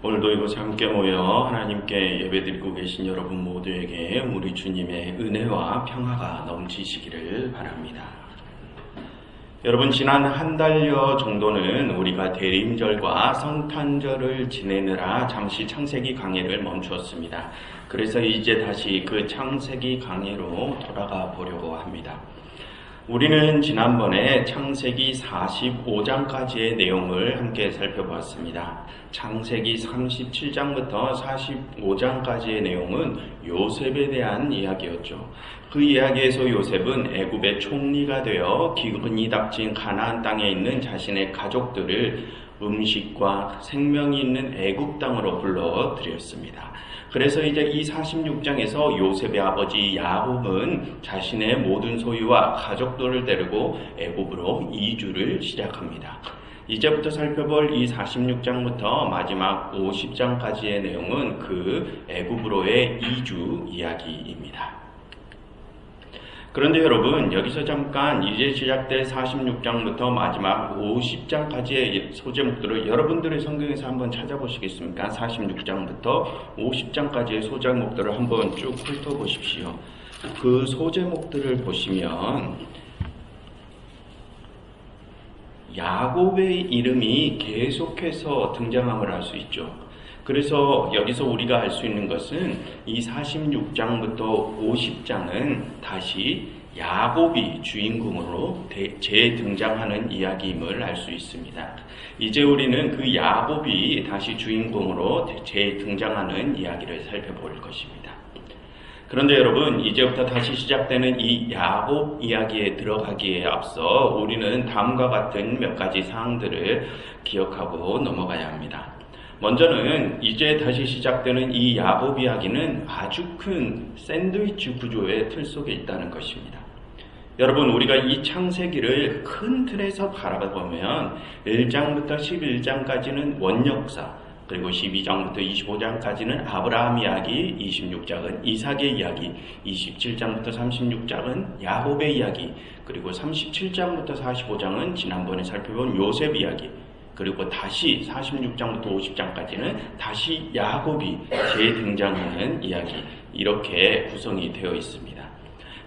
오늘도 이곳에 함께 모여 하나님께 예배드리고 계신 여러분 모두에게 우리 주님의 은혜와 평화가 넘치시기를 바랍니다. 여러분, 지난 한 달여 정도는 우리가 대림절과 성탄절을 지내느라 잠시 창세기 강해를 멈추었습니다. 그래서 이제 다시 그 창세기 강해로 돌아가 보려고 합니다. 우리는 지난번에 창세기 45장까지의 내용을 함께 살펴보았습니다. 창세기 37장부터 45장까지의 내용은 요셉에 대한 이야기였죠. 그 이야기에서 요셉은 애굽의 총리가 되어 기근이 닥친 가나안 땅에 있는 자신의 가족들을 음식과 생명이 있는 애굽 땅으로 불러들였습니다. 그래서 이제 이 46장에서 요셉의 아버지 야곱은 자신의 모든 소유와 가족들을 데리고 애굽으로 이주를 시작합니다. 이제부터 살펴볼 이 46장부터 마지막 50장까지의 내용은 그 애굽으로의 이주 이야기입니다. 그런데 여러분, 여기서 잠깐 이제 시작될 46장부터 마지막 50장까지의 소제목들을 여러분들의 성경에서 한번 찾아보시겠습니까? 46장부터 50장까지의 소제목들을 한번 쭉 훑어보십시오. 그 소제목들을 보시면 야곱의 이름이 계속해서 등장함을 알 수 있죠. 그래서 여기서 우리가 알 수 있는 것은 이 46장부터 50장은 다시 야곱이 주인공으로 재등장하는 이야기임을 알 수 있습니다. 이제 우리는 그 야곱이 다시 주인공으로 재등장하는 이야기를 살펴볼 것입니다. 그런데 여러분, 이제부터 다시 시작되는 이 야곱 이야기에 들어가기에 앞서 우리는 다음과 같은 몇 가지 사항들을 기억하고 넘어가야 합니다. 먼저는 이제 다시 시작되는 이 야곱 이야기는 아주 큰 샌드위치 구조의 틀 속에 있다는 것입니다. 여러분, 우리가 이 창세기를 큰 틀에서 바라보면 1장부터 11장까지는 원역사, 그리고 12장부터 25장까지는 아브라함 이야기, 26장은 이삭의 이야기, 27장부터 36장은 야곱의 이야기, 그리고 37장부터 45장은 지난번에 살펴본 요셉 이야기, 그리고 다시 46장부터 50장까지는 다시 야곱이 재등장하는 이야기, 이렇게 구성이 되어 있습니다.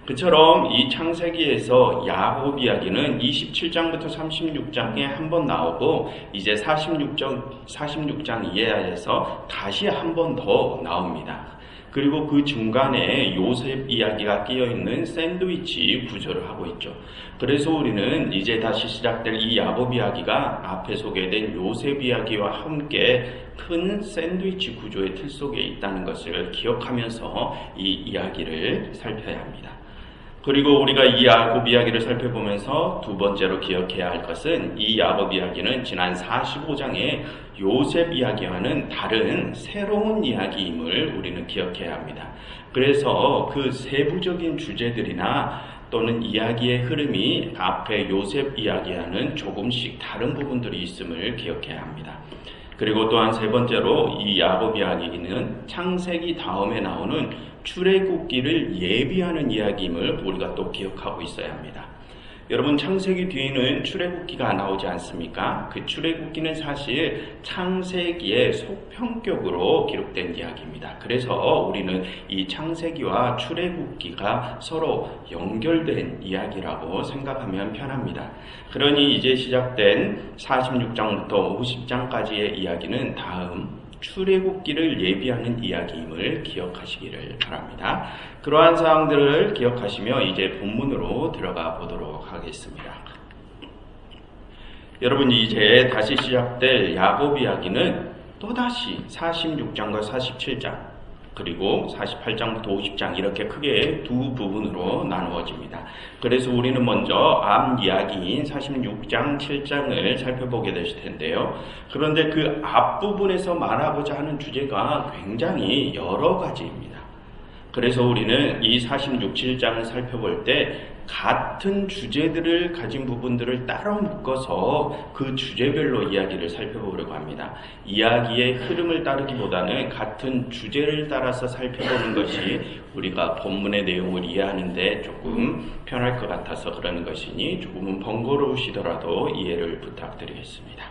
그처럼 이 창세기에서 야곱 이야기는 27장부터 36장에 한 번 나오고 이제 46장 이하에서 다시 한 번 더 나옵니다. 그리고 그 중간에 요셉 이야기가 끼어있는 샌드위치 구조를 하고 있죠. 그래서 우리는 이제 다시 시작될 이 야곱 이야기가 앞에 소개된 요셉 이야기와 함께 큰 샌드위치 구조의 틀 속에 있다는 것을 기억하면서 이 이야기를 살펴야 합니다. 그리고 우리가 이 야곱 이야기를 살펴보면서 두 번째로 기억해야 할 것은 이 야곱 이야기는 지난 45장의 요셉 이야기와는 다른 새로운 이야기임을 우리는 기억해야 합니다. 그래서 그 세부적인 주제들이나 또는 이야기의 흐름이 앞에 요셉 이야기와는 조금씩 다른 부분들이 있음을 기억해야 합니다. 그리고 또한 세 번째로 이 야곱 이야기는 창세기 다음에 나오는 출애굽기를 예비하는 이야기임을 우리가 또 기억하고 있어야 합니다. 여러분, 창세기 뒤에는 출애굽기가 나오지 않습니까? 그 출애굽기는 사실 창세기의 속편격으로 기록된 이야기입니다. 그래서 우리는 이 창세기와 출애굽기가 서로 연결된 이야기라고 생각하면 편합니다. 그러니 이제 시작된 46장부터 50장까지의 이야기는 다음 출애굽기를 예비하는 이야기임을 기억하시기를 바랍니다. 그러한 사항들을 기억하시며 이제 본문으로 들어가 보도록 하겠습니다. 여러분, 이제 다시 시작될 야곱 이야기는 또다시 46장과 47장 그리고 48장부터 50장 이렇게 크게 두 부분으로 나누어집니다. 그래서 우리는 먼저 앞 이야기인 46장, 7장을 살펴보게 되실 텐데요. 그런데 그 앞부분에서 말하고자 하는 주제가 굉장히 여러 가지입니다. 그래서 우리는 이 46, 7장을 살펴볼 때 같은 주제들을 가진 부분들을 따로 묶어서 그 주제별로 이야기를 살펴보려고 합니다. 이야기의 흐름을 따르기보다는 같은 주제를 따라서 살펴보는 것이 우리가 본문의 내용을 이해하는 데 조금 편할 것 같아서 그러는 것이니 조금은 번거로우시더라도 이해를 부탁드리겠습니다.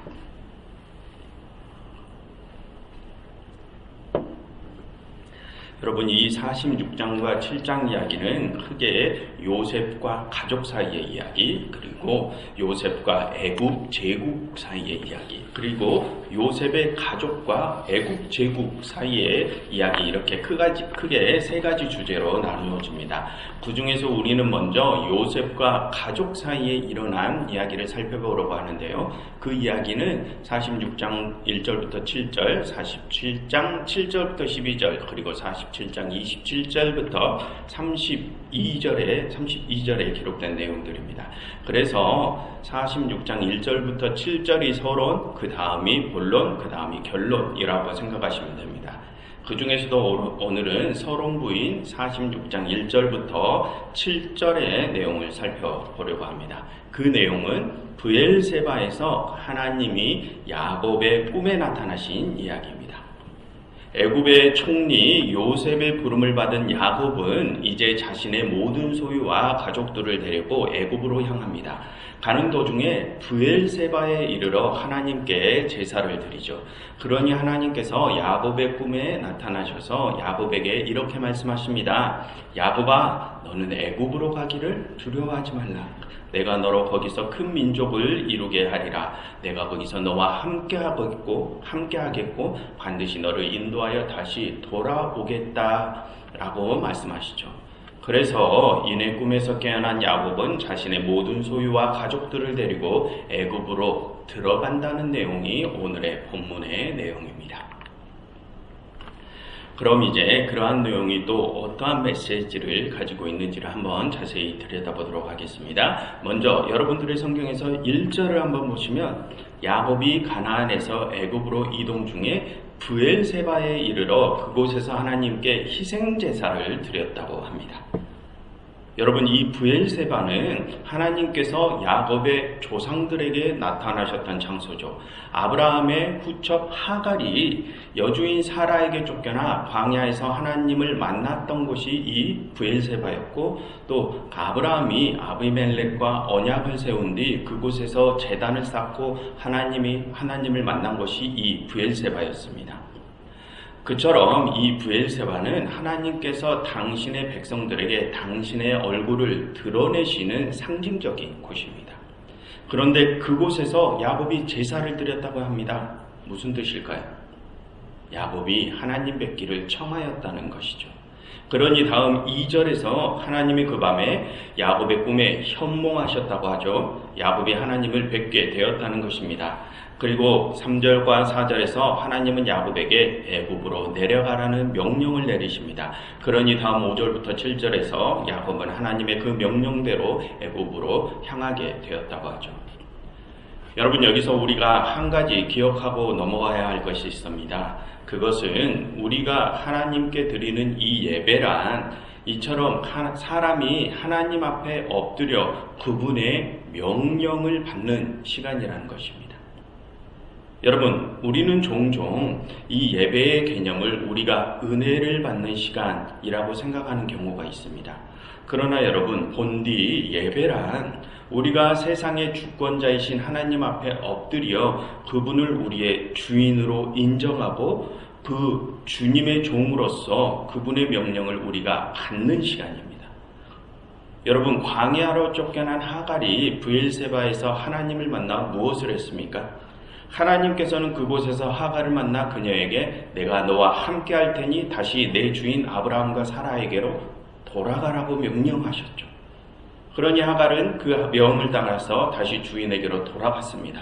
여러분, 이 46장과 7장 이야기는 크게 요셉과 가족 사이의 이야기, 그리고 요셉과 애굽 제국 사이의 이야기, 그리고 요셉의 가족과 애굽 제국 사이의 이야기, 이렇게 크게 세 가지 주제로 나누어집니다. 그 중에서 우리는 먼저 요셉과 가족 사이에 일어난 이야기를 살펴보려고 하는데요. 그 이야기는 46장 1절부터 7절, 47장 7절부터 12절, 그리고 47장 27절부터 32절에 기록된 내용들입니다. 그래서 46장 1절부터 7절이 서론, 그 다음이 본론, 그 다음이 결론이라고 생각하시면 됩니다. 그 중에서도 오늘은 서론부인 46장 1절부터 7절의 내용을 살펴보려고 합니다. 그 내용은 브엘세바에서 하나님이 야곱의 꿈에 나타나신 이야기입니다. 애굽의 총리 요셉의 부름을 받은 야곱은 이제 자신의 모든 소유와 가족들을 데리고 애굽으로 향합니다. 가는 도중에 브엘세바에 이르러 하나님께 제사를 드리죠. 그러니 하나님께서 야곱의 꿈에 나타나셔서 야곱에게 이렇게 말씀하십니다. 야곱아, 너는 애굽으로 가기를 두려워하지 말라. 내가 너로 거기서 큰 민족을 이루게 하리라. 내가 거기서 너와 함께하겠고 반드시 너를 인도하여 다시 돌아오겠다 라고 말씀하시죠. 그래서 이내 꿈에서 깨어난 야곱은 자신의 모든 소유와 가족들을 데리고 애굽으로 들어간다는 내용이 오늘의 본문의 내용입니다. 그럼 이제 그러한 내용이 또 어떠한 메시지를 가지고 있는지를 한번 자세히 들여다보도록 하겠습니다. 먼저 여러분들의 성경에서 1절을 한번 보시면 야곱이 가나안에서 애굽으로 이동 중에 브엘세바에 이르러 그곳에서 하나님께 희생제사를 드렸다고 합니다. 여러분, 이 브엘세바는 하나님께서 야곱의 조상들에게 나타나셨던 장소죠. 아브라함의 후첩 하갈이 여주인 사라에게 쫓겨나 광야에서 하나님을 만났던 곳이 이 브엘세바였고, 또 아브라함이 아비멜렉과 언약을 세운 뒤 그곳에서 제단을 쌓고 하나님을 만난 곳이 이 브엘세바였습니다. 그처럼 이 브엘세바는 하나님께서 당신의 백성들에게 당신의 얼굴을 드러내시는 상징적인 곳입니다. 그런데 그곳에서 야곱이 제사를 드렸다고 합니다. 무슨 뜻일까요? 야곱이 하나님 뵙기를 청하였다는 것이죠. 그러니 다음 2절에서 하나님이 그 밤에 야곱의 꿈에 현몽하셨다고 하죠. 야곱이 하나님을 뵙게 되었다는 것입니다. 그리고 3절과 4절에서 하나님은 야곱에게 애굽으로 내려가라는 명령을 내리십니다. 그러니 다음 5절부터 7절에서 야곱은 하나님의 그 명령대로 애굽으로 향하게 되었다고 하죠. 여러분, 여기서 우리가 한 가지 기억하고 넘어가야 할 것이 있습니다. 그것은 우리가 하나님께 드리는 이 예배란 이처럼 사람이 하나님 앞에 엎드려 그분의 명령을 받는 시간이라는 것입니다. 여러분, 우리는 종종 이 예배의 개념을 우리가 은혜를 받는 시간이라고 생각하는 경우가 있습니다. 그러나 여러분, 본디 예배란 우리가 세상의 주권자이신 하나님 앞에 엎드려 그분을 우리의 주인으로 인정하고 그 주님의 종으로서 그분의 명령을 우리가 받는 시간입니다. 여러분, 광야로 쫓겨난 하갈이 브엘세바에서 하나님을 만나 무엇을 했습니까? 하나님께서는 그곳에서 하갈을 만나 그녀에게 내가 너와 함께 할 테니 다시 내 주인 아브라함과 사라에게로 돌아가라고 명령하셨죠. 그러니 하갈은 그 명을 따라서 다시 주인에게로 돌아갔습니다.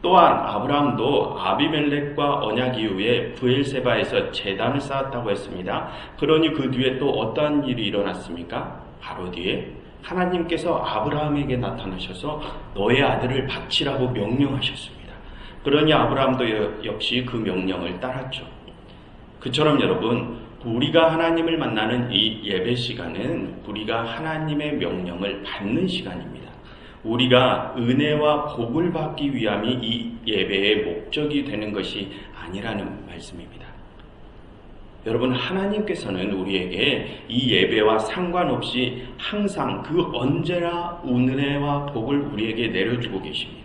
또한 아브라함도 아비멜렉과 언약 이후에 브엘세바에서 제단을 쌓았다고 했습니다. 그러니 그 뒤에 또 어떠한 일이 일어났습니까? 바로 뒤에 하나님께서 아브라함에게 나타나셔서 너의 아들을 바치라고 명령하셨습니다. 그러니 아브라함도 역시 그 명령을 따랐죠. 그처럼 여러분, 우리가 하나님을 만나는 이 예배 시간은 우리가 하나님의 명령을 받는 시간입니다. 우리가 은혜와 복을 받기 위함이 이 예배의 목적이 되는 것이 아니라는 말씀입니다. 여러분, 하나님께서는 우리에게 이 예배와 상관없이 항상 그 언제나 은혜와 복을 우리에게 내려주고 계십니다.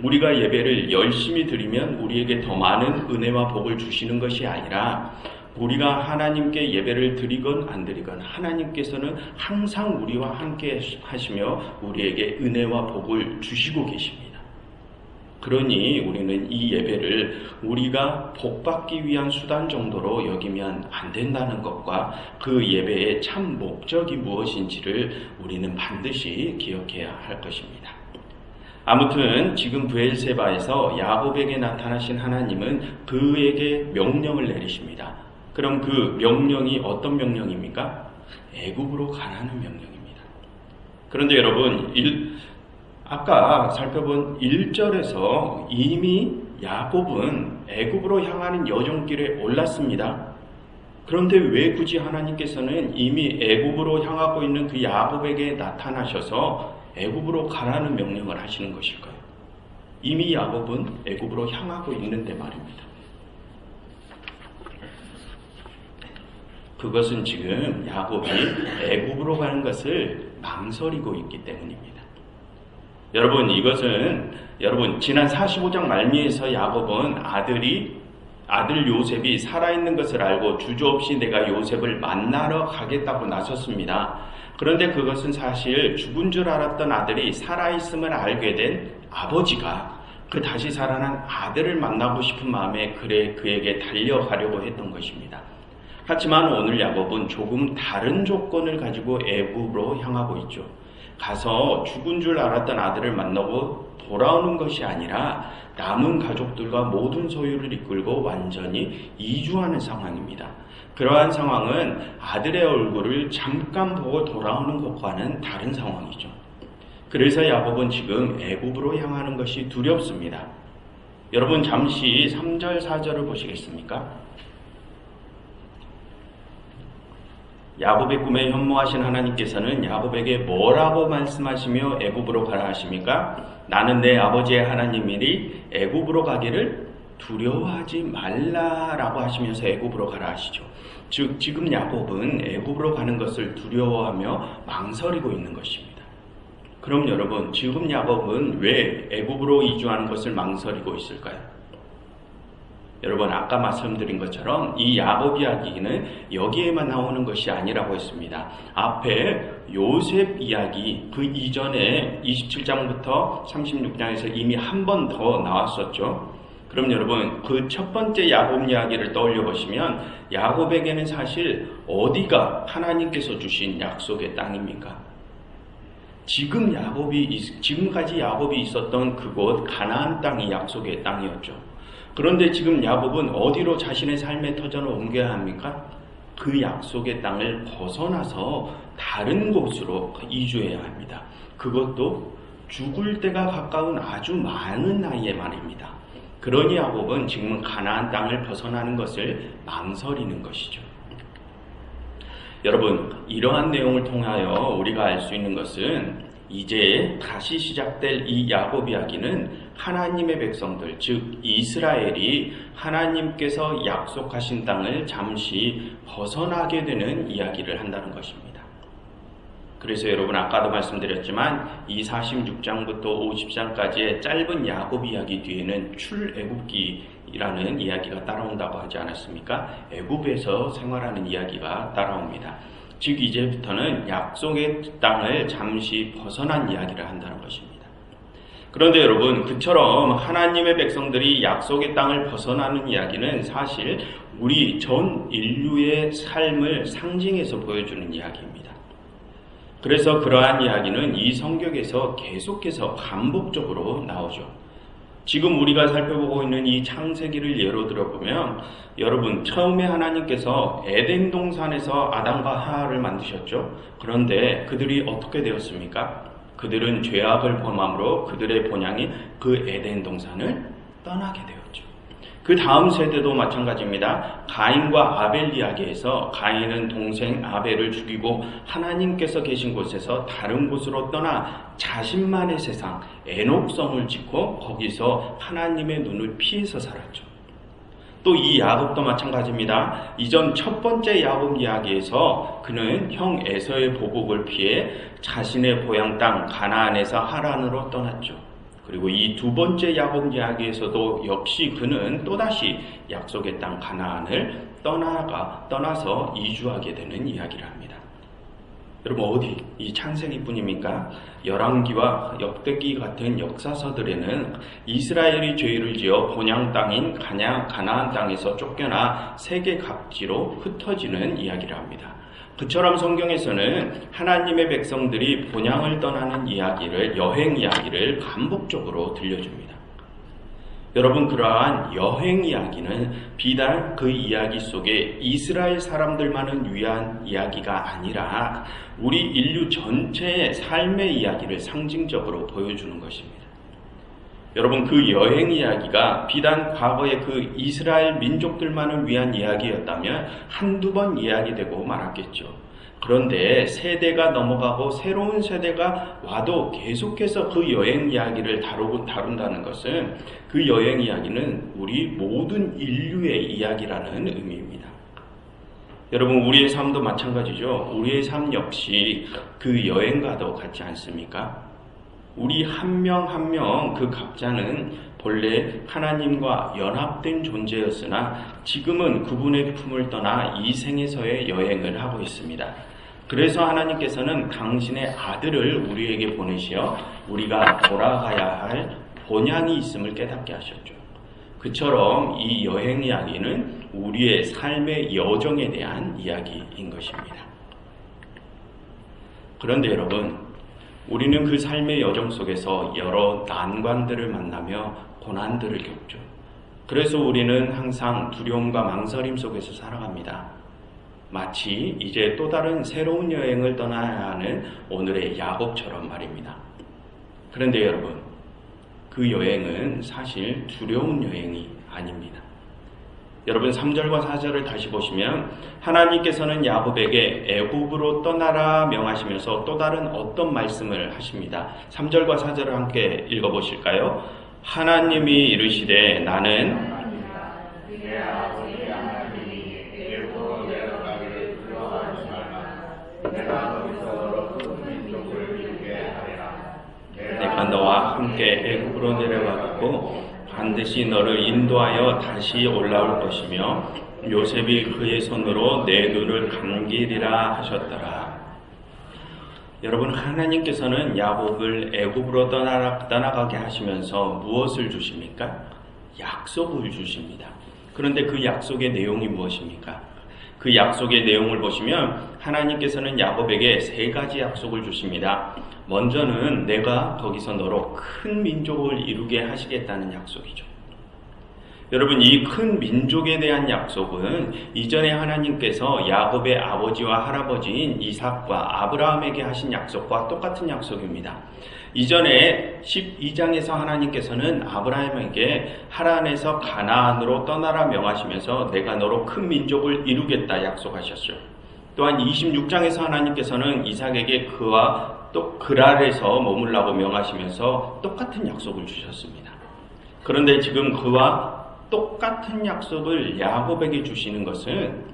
우리가 예배를 열심히 드리면 우리에게 더 많은 은혜와 복을 주시는 것이 아니라 우리가 하나님께 예배를 드리건 안 드리건 하나님께서는 항상 우리와 함께 하시며 우리에게 은혜와 복을 주시고 계십니다. 그러니 우리는 이 예배를 우리가 복받기 위한 수단 정도로 여기면 안 된다는 것과 그 예배의 참 목적이 무엇인지를 우리는 반드시 기억해야 할 것입니다. 아무튼 지금 브엘세바에서 야곱에게 나타나신 하나님은 그에게 명령을 내리십니다. 그럼 그 명령이 어떤 명령입니까? 애굽으로 가라는 명령입니다. 그런데 여러분, 아까 살펴본 1절에서 이미 야곱은 애굽으로 향하는 여정길에 올랐습니다. 그런데 왜 굳이 하나님께서는 이미 애굽으로 향하고 있는 그 야곱에게 나타나셔서 애굽으로 가라는 명령을 하시는 것일까요? 이미 야곱은 애굽으로 향하고 있는데 말입니다. 그것은 지금 야곱이 애굽으로 가는 것을 망설이고 있기 때문입니다. 여러분, 지난 45장 말미에서 야곱은 아들 요셉이 살아있는 것을 알고 주저없이 내가 요셉을 만나러 가겠다고 나섰습니다. 그런데 그것은 사실 죽은 줄 알았던 아들이 살아있음을 알게 된 아버지가 그 다시 살아난 아들을 만나고 싶은 마음에 그에게 달려가려고 했던 것입니다. 하지만 오늘 야곱은 조금 다른 조건을 가지고 애굽으로 향하고 있죠. 가서 죽은 줄 알았던 아들을 만나고 돌아오는 것이 아니라 남은 가족들과 모든 소유를 이끌고 완전히 이주하는 상황입니다. 그러한 상황은 아들의 얼굴을 잠깐 보고 돌아오는 것과는 다른 상황이죠. 그래서 야곱은 지금 애굽으로 향하는 것이 두렵습니다. 여러분, 잠시 3절 4절을 보시겠습니까? 야곱의 꿈에 현모하신 하나님께서는 야곱에게 뭐라고 말씀하시며 애굽으로 가라 하십니까? 나는 내 아버지의 하나님이니 애굽으로 가기를 두려워하지 말라라고 하시면서 애굽으로 가라 하시죠. 즉 지금 야곱은 애굽으로 가는 것을 두려워하며 망설이고 있는 것입니다. 그럼 여러분, 지금 야곱은 왜 애굽으로 이주하는 것을 망설이고 있을까요? 여러분, 아까 말씀드린 것처럼 이 야곱 이야기는 여기에만 나오는 것이 아니라고 했습니다. 앞에 요셉 이야기, 그 이전에 27장부터 36장에서 이미 한 번 더 나왔었죠. 그럼 여러분, 그 첫 번째 야곱 이야기를 떠올려 보시면 야곱에게는 사실 어디가 하나님께서 주신 약속의 땅입니까? 지금까지 야곱이 있었던 그곳 가나안 땅이 약속의 땅이었죠. 그런데 지금 야곱은 어디로 자신의 삶의 터전을 옮겨야 합니까? 그 약속의 땅을 벗어나서 다른 곳으로 이주해야 합니다. 그것도 죽을 때가 가까운 아주 많은 나이에 말입니다. 그러니 야곱은 지금 가나안 땅을 벗어나는 것을 망설이는 것이죠. 여러분, 이러한 내용을 통하여 우리가 알 수 있는 것은 이제 다시 시작될 이 야곱 이야기는 하나님의 백성들, 즉 이스라엘이 하나님께서 약속하신 땅을 잠시 벗어나게 되는 이야기를 한다는 것입니다. 그래서 여러분, 아까도 말씀드렸지만 이 46장부터 50장까지의 짧은 야곱 이야기 뒤에는 출애굽기라는 이야기가 따라온다고 하지 않았습니까? 애굽에서 생활하는 이야기가 따라옵니다. 즉 이제부터는 약속의 땅을 잠시 벗어난 이야기를 한다는 것입니다. 그런데 여러분, 그처럼 하나님의 백성들이 약속의 땅을 벗어나는 이야기는 사실 우리 전 인류의 삶을 상징해서 보여주는 이야기입니다. 그래서 그러한 이야기는 이 성경에서 계속해서 반복적으로 나오죠. 지금 우리가 살펴보고 있는 이 창세기를 예로 들어보면 여러분, 처음에 하나님께서 에덴 동산에서 아담과 하와를 만드셨죠. 그런데 그들이 어떻게 되었습니까? 그들은 죄악을 범함으로 그들의 본향이 그 에덴 동산을 떠나게 되었죠. 그 다음 세대도 마찬가지입니다. 가인과 아벨 이야기에서 가인은 동생 아벨을 죽이고 하나님께서 계신 곳에서 다른 곳으로 떠나 자신만의 세상 에녹성을 짓고 거기서 하나님의 눈을 피해서 살았죠. 또 이 야곱도 마찬가지입니다. 이전 첫 번째 야곱 이야기에서 그는 형 에서의 보복을 피해 자신의 고향 땅 가나안에서 하란으로 떠났죠. 그리고 이 두 번째 야곱 이야기에서도 역시 그는 또다시 약속의 땅 가나안을 떠나서 이주하게 되는 이야기를 합니다. 여러분 어디 이 창세기뿐입니까? 열왕기와 역대기 같은 역사서들에는 이스라엘이 죄를 지어 본향 땅인 가나안 땅에서 쫓겨나 세계 각지로 흩어지는 이야기를 합니다. 그처럼 성경에서는 하나님의 백성들이 본향을 떠나는 이야기를, 여행 이야기를 반복적으로 들려줍니다. 여러분, 그러한 여행 이야기는 비단 그 이야기 속에 이스라엘 사람들만을 위한 이야기가 아니라 우리 인류 전체의 삶의 이야기를 상징적으로 보여주는 것입니다. 여러분, 그 여행 이야기가 비단 과거의 그 이스라엘 민족들만을 위한 이야기였다면 한두 번 이야기되고 말았겠죠. 그런데 세대가 넘어가고 새로운 세대가 와도 계속해서 그 여행 이야기를 다룬다는 것은 그 여행 이야기는 우리 모든 인류의 이야기라는 의미입니다. 여러분, 우리의 삶도 마찬가지죠. 우리의 삶 역시 그 여행과도 같지 않습니까? 우리 한 명 한 명 그 각자는 본래 하나님과 연합된 존재였으나 지금은 그분의 품을 떠나 이 생에서의 여행을 하고 있습니다. 그래서 하나님께서는 당신의 아들을 우리에게 보내시어 우리가 돌아가야 할 본향이 있음을 깨닫게 하셨죠. 그처럼 이 여행 이야기는 우리의 삶의 여정에 대한 이야기인 것입니다. 그런데 여러분, 우리는 그 삶의 여정 속에서 여러 난관들을 만나며 고난들을 겪죠. 그래서 우리는 항상 두려움과 망설임 속에서 살아갑니다. 마치 이제 또 다른 새로운 여행을 떠나야 하는 오늘의 야곱처럼 말입니다. 그런데 여러분, 그 여행은 사실 두려운 여행이 아닙니다. 여러분 3절과 4절을 다시 보시면 하나님께서는 야곱에게 애굽으로 떠나라 명하시면서 또 다른 어떤 말씀을 하십니다. 3절과 4절을 함께 읽어보실까요? 하나님이 이르시되 나는 내가 너와 함께 애굽으로 내려가고 반드시 너를 인도하여 다시 올라올 것이며 요셉이 그의 손으로 내 눈을 감기리라 하셨더라. 여러분, 하나님께서는 야곱을 애굽으로 떠나가게 하시면서 무엇을 주십니까? 약속을 주십니다. 그런데 그 약속의 내용이 무엇입니까? 그 약속의 내용을 보시면 하나님께서는 야곱에게 3가지 약속을 주십니다. 먼저는 내가 거기서 너로 큰 민족을 이루게 하시겠다는 약속이죠. 여러분, 이 큰 민족에 대한 약속은 이전에 하나님께서 야곱의 아버지와 할아버지인 이삭과 아브라함에게 하신 약속과 똑같은 약속입니다. 이전에 12장에서 하나님께서는 아브라함에게 하란에서 가나안으로 떠나라 명하시면서 내가 너로 큰 민족을 이루겠다 약속하셨죠. 또한 26장에서 하나님께서는 이삭에게 그와 또 그랄에서 머물라고 명하시면서 똑같은 약속을 주셨습니다. 그런데 지금 그와 똑같은 약속을 야곱에게 주시는 것은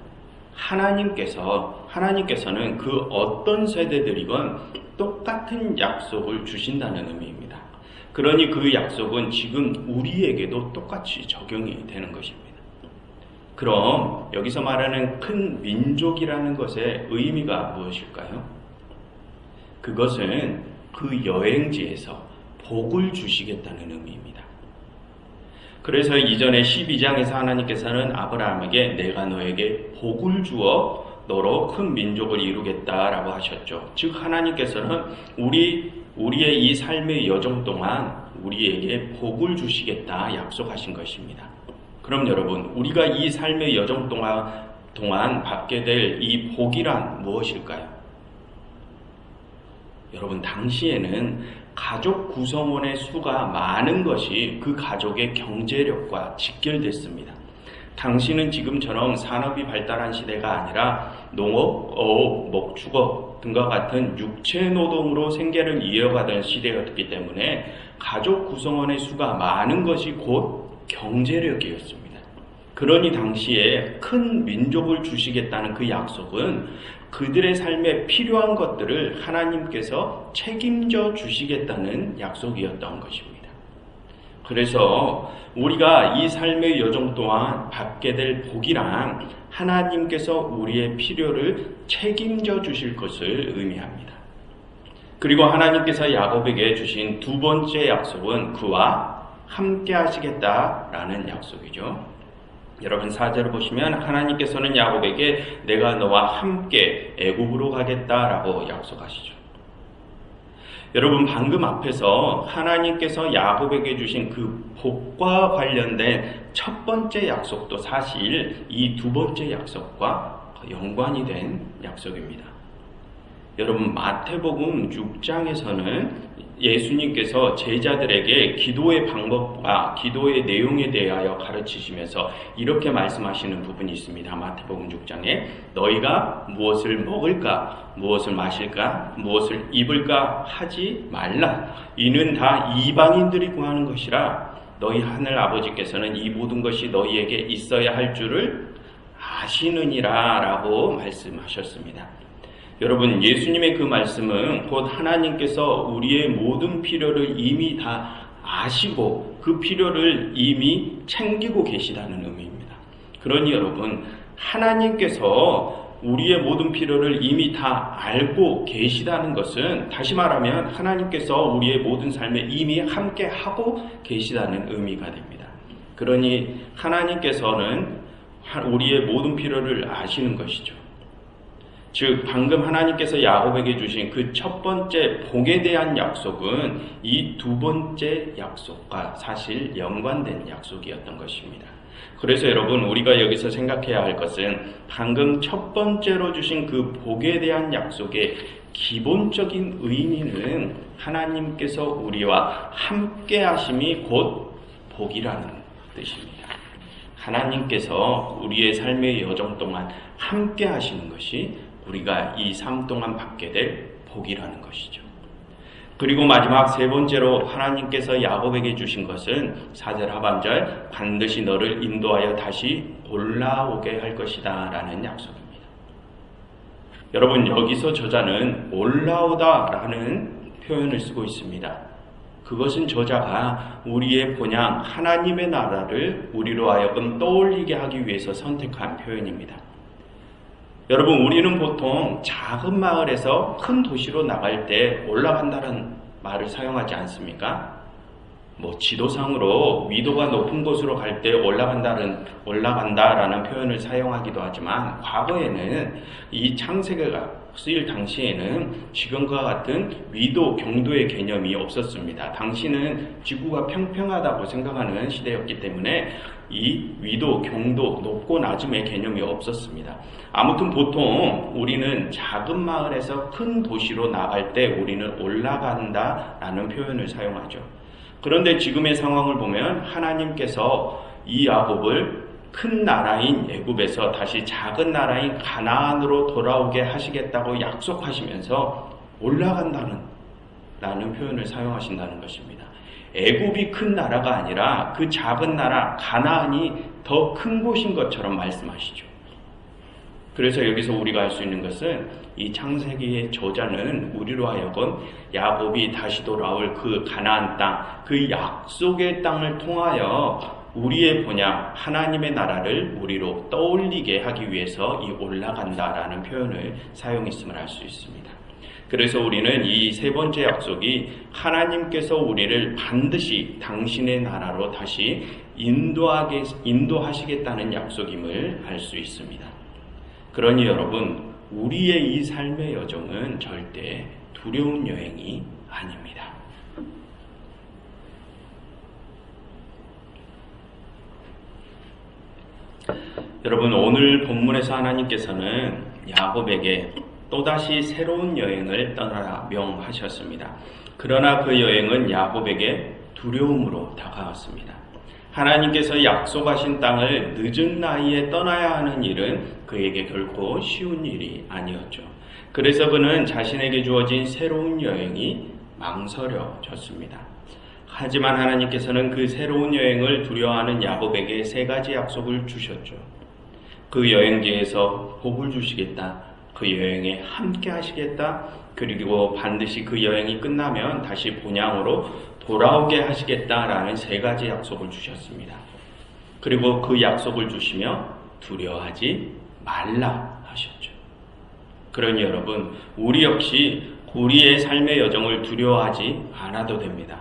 하나님께서는 그 어떤 세대들이건 똑같은 약속을 주신다는 의미입니다. 그러니 그 약속은 지금 우리에게도 똑같이 적용이 되는 것입니다. 그럼 여기서 말하는 큰 민족이라는 것의 의미가 무엇일까요? 그것은 그 여행지에서 복을 주시겠다는 의미입니다. 그래서 이전에 12장에서 하나님께서는 아브라함에게 내가 너에게 복을 주어 너로 큰 민족을 이루겠다라고 하셨죠. 즉 하나님께서는 우리의 이 삶의 여정 동안 우리에게 복을 주시겠다 약속하신 것입니다. 그럼 여러분, 우리가 이 삶의 여정 동안 받게 될 이 복이란 무엇일까요? 여러분, 당시에는 가족 구성원의 수가 많은 것이 그 가족의 경제력과 직결됐습니다. 당시는 지금처럼 산업이 발달한 시대가 아니라 농업, 어업, 목축업 등과 같은 육체 노동으로 생계를 이어가던 시대였기 때문에 가족 구성원의 수가 많은 것이 곧 경제력이었습니다. 그러니 당시에 큰 민족을 주시겠다는 그 약속은 그들의 삶에 필요한 것들을 하나님께서 책임져 주시겠다는 약속이었던 것입니다. 그래서 우리가 이 삶의 여정 동안 받게 될 복이란 하나님께서 우리의 필요를 책임져 주실 것을 의미합니다. 그리고 하나님께서 야곱에게 주신 두 번째 약속은 그와 함께 하시겠다라는 약속이죠. 여러분 4절을 보시면 하나님께서는 야곱에게 내가 너와 함께 애굽으로 가겠다라고 약속하시죠. 여러분 방금 앞에서 하나님께서 야곱에게 주신 그 복과 관련된 첫 번째 약속도 사실 이 두 번째 약속과 연관이 된 약속입니다. 여러분 마태복음 6장에서는 예수님께서 제자들에게 기도의 방법과 기도의 내용에 대하여 가르치시면서 이렇게 말씀하시는 부분이 있습니다. 마태복음 6장에 너희가 무엇을 먹을까, 무엇을 마실까, 무엇을 입을까 하지 말라. 이는 다 이방인들이 구하는 것이라 너희 하늘 아버지께서는 이 모든 것이 너희에게 있어야 할 줄을 아시느니라 라고 말씀하셨습니다. 여러분 예수님의 그 말씀은 곧 하나님께서 우리의 모든 필요를 이미 다 아시고 그 필요를 이미 챙기고 계시다는 의미입니다. 그러니 여러분 하나님께서 우리의 모든 필요를 이미 다 알고 계시다는 것은 다시 말하면 하나님께서 우리의 모든 삶에 이미 함께 하고 계시다는 의미가 됩니다. 그러니 하나님께서는 우리의 모든 필요를 아시는 것이죠. 즉 방금 하나님께서 야곱에게 주신 그 첫 번째 복에 대한 약속은 이 두 번째 약속과 사실 연관된 약속이었던 것입니다. 그래서 여러분 우리가 여기서 생각해야 할 것은 방금 첫 번째로 주신 그 복에 대한 약속의 기본적인 의미는 하나님께서 우리와 함께 하심이 곧 복이라는 뜻입니다. 하나님께서 우리의 삶의 여정 동안 함께 하시는 것이 우리가 이 삶 동안 받게 될 복이라는 것이죠. 그리고 마지막 세 번째로 하나님께서 야곱에게 주신 것은 4절 하반절 반드시 너를 인도하여 다시 올라오게 할 것이다 라는 약속입니다. 여러분 여기서 저자는 올라오다 라는 표현을 쓰고 있습니다. 그것은 저자가 우리의 본향 하나님의 나라를 우리로 하여금 떠올리게 하기 위해서 선택한 표현입니다. 여러분 우리는 보통 작은 마을에서 큰 도시로 나갈 때 올라간다는 말을 사용하지 않습니까? 지도상으로 위도가 높은 곳으로 갈 때 올라간다라는 표현을 사용하기도 하지만 과거에는 이 창세기가 쓰일 당시에는 지금과 같은 위도, 경도의 개념이 없었습니다. 당시는 지구가 평평하다고 생각하는 시대였기 때문에 이 위도, 경도, 높고 낮음의 개념이 없었습니다. 아무튼 보통 우리는 작은 마을에서 큰 도시로 나갈 때 우리는 올라간다라는 표현을 사용하죠. 그런데 지금의 상황을 보면 하나님께서 이 야곱을 큰 나라인 애굽에서 다시 작은 나라인 가나안으로 돌아오게 하시겠다고 약속하시면서 올라간다는 표현을 사용하신다는 것입니다. 애굽이 큰 나라가 아니라 그 작은 나라 가나안이 더 큰 곳인 것처럼 말씀하시죠. 그래서 여기서 우리가 알 수 있는 것은 이 창세기의 저자는 우리로 하여금 야곱이 다시 돌아올 그 가나안 땅, 그 약속의 땅을 통하여 우리의 본향 하나님의 나라를 우리로 떠올리게 하기 위해서 이 올라간다라는 표현을 사용했음을 알 수 있습니다. 그래서 우리는 이 세 번째 약속이 하나님께서 우리를 반드시 당신의 나라로 다시 인도하시겠다는 약속임을 알 수 있습니다. 그러니 여러분, 우리의 이 삶의 여정은 절대 두려운 여행이 아닙니다. 여러분, 오늘 본문에서 하나님께서는 야곱에게 또다시 새로운 여행을 떠나라 명하셨습니다. 그러나 그 여행은 야곱에게 두려움으로 다가왔습니다. 하나님께서 약속하신 땅을 늦은 나이에 떠나야 하는 일은 그에게 결코 쉬운 일이 아니었죠. 그래서 그는 자신에게 주어진 새로운 여행이 망설여졌습니다. 하지만 하나님께서는 그 새로운 여행을 두려워하는 야곱에게 세 가지 약속을 주셨죠. 그 여행지에서 복을 주시겠다, 그 여행에 함께 하시겠다. 그리고 반드시 그 여행이 끝나면 다시 본향으로 돌아오게 하시겠다라는 세 가지 약속을 주셨습니다. 그리고 그 약속을 주시며 두려워하지 말라 하셨죠. 그러니 여러분, 우리 역시 우리의 삶의 여정을 두려워하지 않아도 됩니다.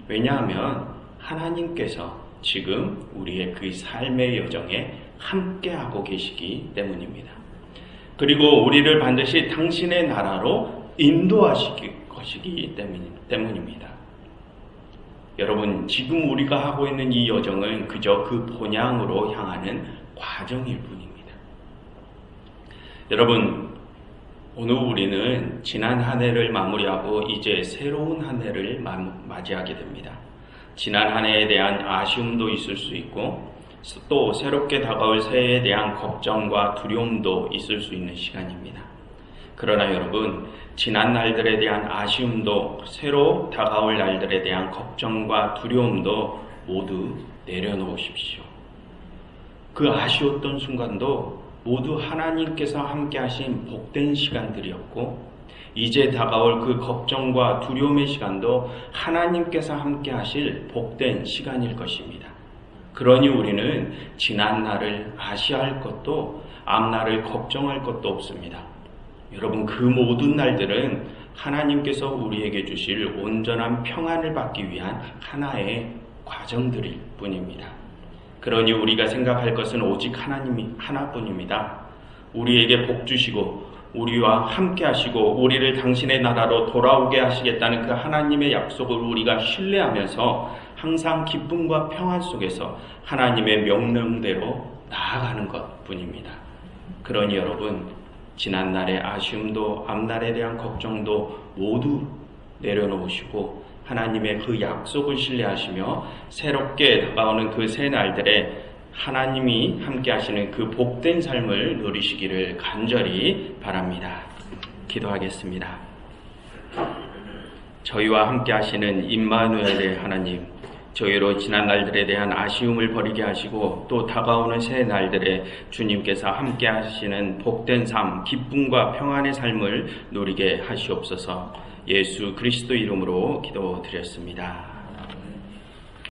왜냐하면 하나님께서 지금 우리의 그 삶의 여정에 함께하고 계시기 때문입니다. 그리고 우리를 반드시 당신의 나라로 인도하실 것이기 때문입니다. 여러분, 지금 우리가 하고 있는 이 여정은 그저 그 본향으로 향하는 과정일 뿐입니다. 여러분, 오늘 우리는 지난 한 해를 마무리하고 이제 새로운 한 해를 맞이하게 됩니다. 지난 한 해에 대한 아쉬움도 있을 수 있고 또 새롭게 다가올 새해에 대한 걱정과 두려움도 있을 수 있는 시간입니다. 그러나 여러분, 지난 날들에 대한 아쉬움도 새로 다가올 날들에 대한 걱정과 두려움도 모두 내려놓으십시오. 그 아쉬웠던 순간도 모두 하나님께서 함께 하신 복된 시간들이었고, 이제 다가올 그 걱정과 두려움의 시간도 하나님께서 함께 하실 복된 시간일 것입니다. 그러니 우리는 지난 날을 아쉬워할 것도 앞날을 걱정할 것도 없습니다. 여러분, 그 모든 날들은 하나님께서 우리에게 주실 온전한 평안을 받기 위한 하나의 과정들일 뿐입니다. 그러니 우리가 생각할 것은 오직 하나님이 하나뿐입니다. 우리에게 복 주시고 우리와 함께 하시고 우리를 당신의 나라로 돌아오게 하시겠다는 그 하나님의 약속을 우리가 신뢰하면서 항상 기쁨과 평안 속에서 하나님의 명령대로 나아가는 것뿐입니다. 그러니 여러분, 지난날의 아쉬움도 앞날에 대한 걱정도 모두 내려놓으시고 하나님의 그 약속을 신뢰하시며 새롭게 다가오는 그 새 날들에 하나님이 함께 하시는 그 복된 삶을 누리시기를 간절히 바랍니다. 기도하겠습니다. 저희와 함께 하시는 임마누엘의 하나님, 저희로 지난 날들에 대한 아쉬움을 버리게 하시고 또 다가오는 새 날들에 주님께서 함께 하시는 복된 삶, 기쁨과 평안의 삶을 누리게 하시옵소서. 예수 그리스도 이름으로 기도드렸습니다.